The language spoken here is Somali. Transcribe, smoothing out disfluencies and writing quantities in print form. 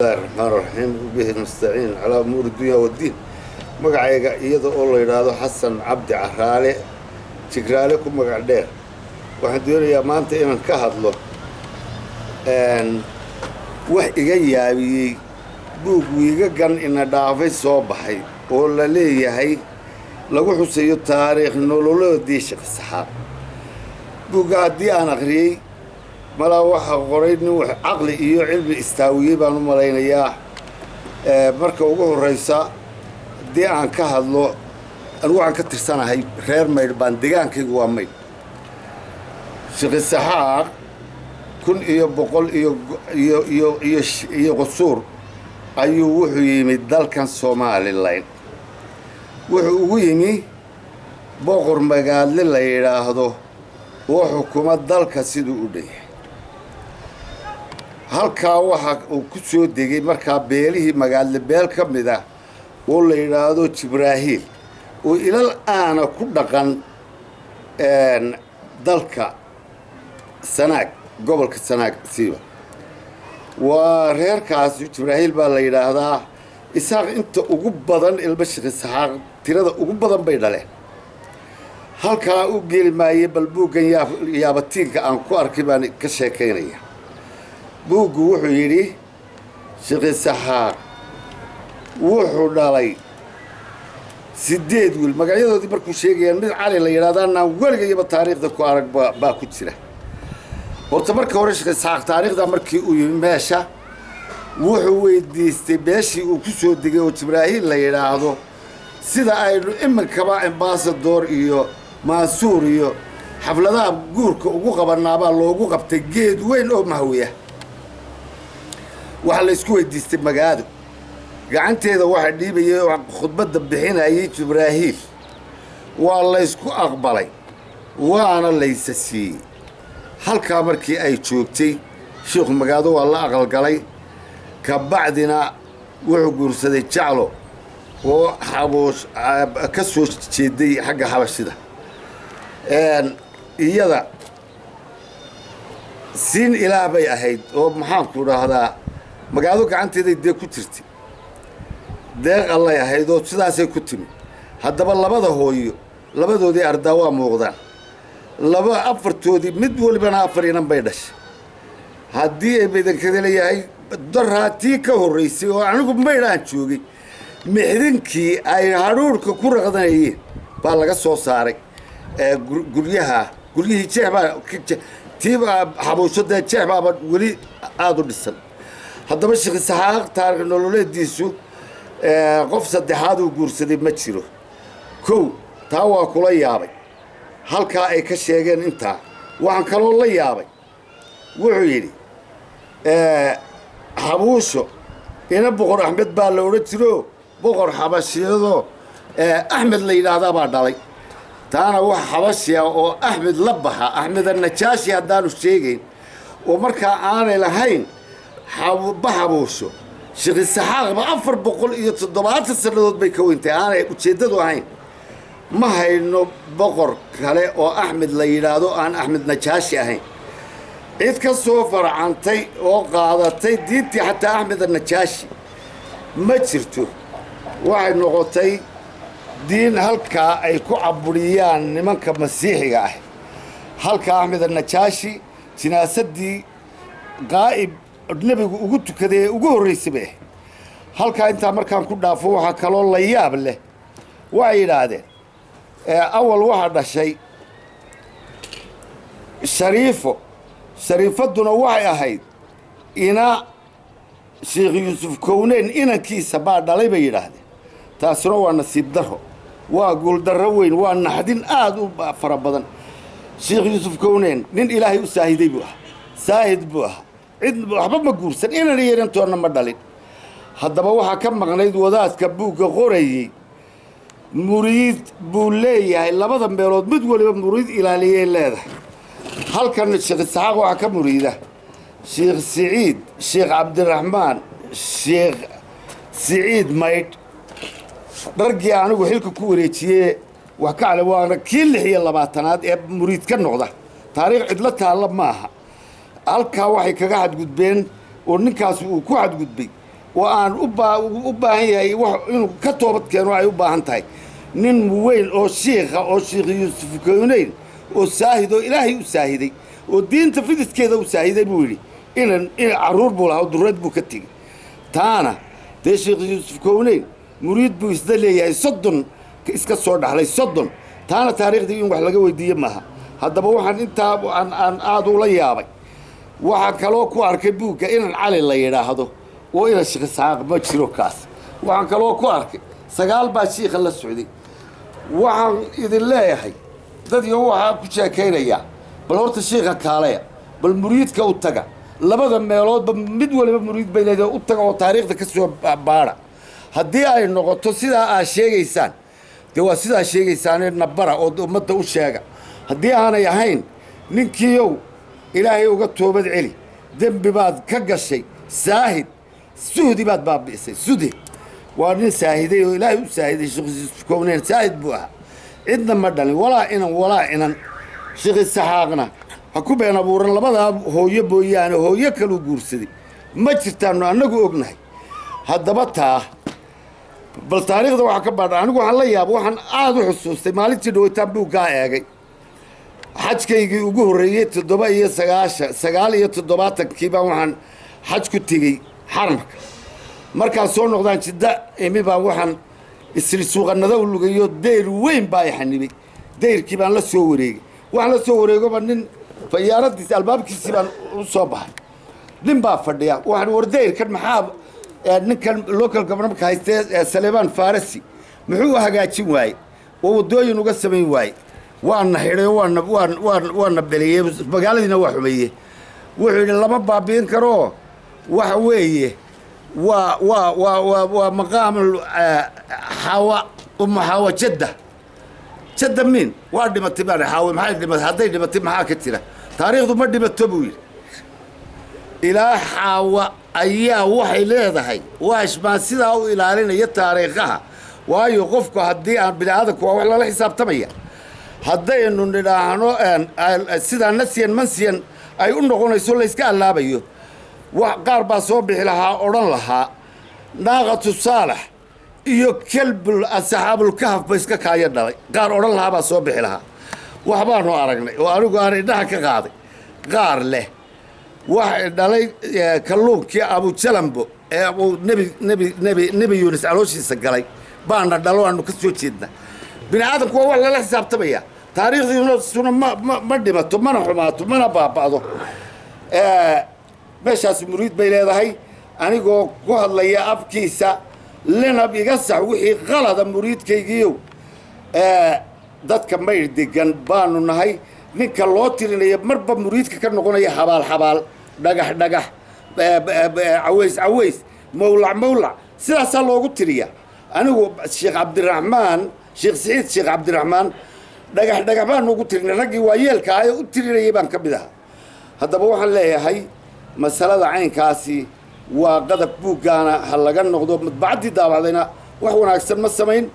الله الرحمن الرحيم وبه نستعين على أمور الدنيا والدين. مقعيقا إيضا أولا يرادو حسن عبد عرالي تقراليكم مقع دير waxaan doonayaa maanta inaan ka hadlo wax iga yaabiyey buug wiiga gan ina dhaafay soo baxay oo la leeyahay lagu xusayo taariikh nololeedii Sheekh Saxaaq. buugga haddii aan akhriyey malaa waxa qoray nin wax caqli iyo cilmi istaawiyey baan u malaynayaa. marka ugu horreysa haddii aan ka hadlo anigu waxaan ka tirsanahay reer Maydh baan degaankaygu waa Maydh. Sheekh Saxaaq kun iyo boqol iyo qusuur ayuu wuxuu yimid dalkan Soomaaliland. wuxuu ugu yimi boqor magaalo la yiraahdo oo xukuma dalka siduu u dhahay. halkaa waxa uu ku soo degay markaa beelihii magaalo beel ka mid ah oo la yiraahdo Jibraahiil oo ilaa aana ku dhaqan dalka Sanaag gobolka Sanaag siiba. waa reerkaas Jibraahiil baa la yiraahdaa. isaaq inta ugu badan ilma Sheekh Saxaaq tirada ugu badan bay dhaleen. halkaa u geli maayay bal buuggan yaabatiinka aan ku arkay baan ka sheekaynaya. buuggu wuxuu yidhi Sheekh Saxaaq wuxuu dhalay 8 wiil. magacyadoodii markuu sheegayaan mid cali la yiraahdaa weligayba taariikhda ku arag baa ku jira. horta marka hore Sheekh Saxaaq taariikhda markii uu yimi meesha wuxuu weydiistay beeshii uu ku soo degay oo Jibraahiil la yiraahdo sida aynu iminkaba ambassador iyo Mansuur iyo xafladaha guurka ugu qabanaabaa loogu qabtay geed weyn oo mahwiya. waxa la isku weydiistay magaado gacanteeda waxa dhiibayay khudbadda bixinayay Jibraahiil. waa la isku aqbalay waana laysa siiyey. halkaa markii ay joogtay sheekhu magaado waa la aqalgalay. ka bacdina wuxuu guursaday jaclo oo xaboosh ka soo jeeday xagga xabashida. iyada siin ilaah bay ahayd oo maxaan ku dhahdaa magaado gacanteeday dee ku jirtay. deeq allay ahayd oo sidaasay ku timi. haddaba labada hooyo labadoodii ardaa waa muuqdaan. afartoodii mid walibana 4 inan bay dhashay. haddii ay badankada leeyahay daraatii ka horreysay oo anigu Maydh aan joogay mixdinkii ay hadhuurka ku raqdanayeen baa laga soo saaray guryihii jeexbaa tiiba xabuushada jeexbaaba weli aad u dhisan. haddaba Sheekh Saxaaq taariikh nololeediisu qof saddexaad uu guursaday ma jiro. kow taa waa kula yaabay. halkaa ay ka sheegeen intaa waxaan kaloo la yaabay. wuxuu yidhi xabuusho ina boqor Axmed baa la odhan jiro boqor xabashiyadoo Axmed la yidhaahdaa baa dhalay. taana wax xabashiya oo Axmed la baxa Axmed an-Najaashi haddaanu sheegayn oo markaa aanay lahayn xabuusho. Sheekh Saxaaq ba 470 sannadood bay ka weyntay aanay ujeeddadu ahayn. ma hayno boqor kale oo Axmed la yiraahdo aan Axmed Najaashi ahayn. cid ka soo farcantay oo qaadatay diintii xataa Axmed Najaashi ma jirto. waxay noqotay diin halkaa ay ku caburiyaan nimanka masiixiga ah. halkaa Axmed Najaashi jinaasadii qaa'ib nabigu ugu tukaday ugu horreysay bay. halkaa intaa markaan ku dhaafo waxa kaloo la yaab leh. waxay yiraahdeen awal waxa dhashay shariifaduna waxay ahayd ina Sheekh Yuusuf Kowneyn inankiisa baa dhalay bay yiraahdeen. taasuna waa nasiib darro. waa guul darro weyn. waa naxdin aad u fara badan. Sheekh Yuusuf Kowneyn nin ilaahay u saahiday buu ah. saahid buu ah. cid waxba ma guursan inan yeerantoona ma dhalin. haddaba waxaa ka maqnayd wadaadka buugga qorayay muriid buu leeyahay. labada meelood mid waliba muriid ilaaliyay leedahay. halkan Sheekh Saxaaq waxa ka muriida Sheekh Saciid Sheekh Cabdiraxmaan Sheekh Saciid Maydh. dargii anigu xilka ku wareejiyay wax ka cali waana kii 26aad ee muriid ka noqda. taariikh cidla taala maaha. halkaa waxay kaga xadgudbeen oo ninkaas uu ku xadgudbay وأن أبا هي إنه كتوبت كانوا أي أبا هنتاي نين وين أو شيخ يوسف كونين وساهدوا إلهي وساهدي والدين تفيدت كذا وساهدي بولي إن عرور بولا ودرد بوكتي تانا ده شيخ يوسف كونين مريد بيستدل يعني صدن إسكت صور على صدن تانا تاريخ دي يوم وحلاقة ويديه معها هذا بوحن أنت عن عادوا ليابي waxaan kaloo ku arkay buugga inaan cali la yiraahdo oo ina sheekh saaq ma jiro kaas waxaan kaloo ku arkay sagaal baa sheekh la socday waxaan idin leeyahay dad iyo waxa ku sheekeynaya bal horta sheekha kaalaya bal muriidka u taga labada meelood mid waliba muriid bay leedahay u taga oo taariikhda ka soo baara haddii ay noqoto sidaa aad sheegaysaan dee waa sidaa sheegaysaan nabara oo ummadda u sheega haddii aanay ahayn ninkiiyow إلهي وقتوبة علي ذنب بعد كقشي ساهد سودي بعد باب بيسي سودي وارني ساهدي وإلهي وساهدي شخص كونين ساهد بوها إذن مردني ولا إنا شخص سحاقنا هكو بين أبورن لبدا هو يبو يعني هو يكلو قرسدي ما تستانو أنكو أقنهي هذا بطها بالتاريخ ده وحكبر أنكو حلا يابو حن آدو حسوستي مالي تدو يتابو قايقي xajkaygii ugu horeeyay 7 baan waxaan xaj ku tagay xaramka markaan soo noqdaan jidda imi baan waxaan isri suuqanada u lugayo deer weyn baa xanibay deerkii baan la soo wareegay waxaan la soo wareego nin fayaaradii albaabkiisii baan u soo baxay nin baa fadhiya waxaan war deerkan maxaa ninkan local government ka haystay Saleeman Farasi muxuu hagaajin waayay oo wadooyin uga sameyn waayay وأنا حري وأنا بليه بقالنا وحويه وحول لما بابين كرو وحويه ومقام حوا حوا جدة مين وارد ما تبان حوا ما حد ما هذي ما تبان حاجة كتيرة تاريخ ذو مدي بالتبوير إلى حوا أيها وحي ليه هاي واش ما سيدا إلى علينا يتاريخها ويوقفك هدي عن بلادك ولا لا حساب تمية haddaynu nidhaahno sidaa nasiyan mansiyan ay u noqonayso la iska allaabayo wax qaar baa soo bixi lahaa odhan lahaa naaqatu saalax iyo kalbul asxaabul kahf ba iska kaaya dhalay qaar odhan lahaa baa soo bixi lahaa waxbaanu aragnay oo anigu aan indhaha ka qaaday qaar leh wax dhalay kalluunkii abu jalambo ee nebi yuunus calooshiisa galay baana dhalo aanu ka soo jeednaa بني آدم كوا ولا لا حساب تبيا تاريخ سنة ما دمته ما نحماته ما نبابعه مش مريد بيله هاي أنا جو الله يا أبكيسا لنا بيقصح وحي غلط مريد كيجيو دات كم يردي جنبان ونهاي نك اللوتي اللي يمرب مريد كأنه قلنا يا حبال دقح عويس مولع سلاسة لوجو تريا أنا الشيخ عبد الرحمن شيخ سعيد شيخ عبد الرحمن دقح بان وقلت لنا رجي ويلك هاي قلت لي يبان كبدها هذا بروح الله هاي مسألة عين كاسي وقد بوجانا هلا جن نقدر بعد داب علينا وحنا أكثر من السمين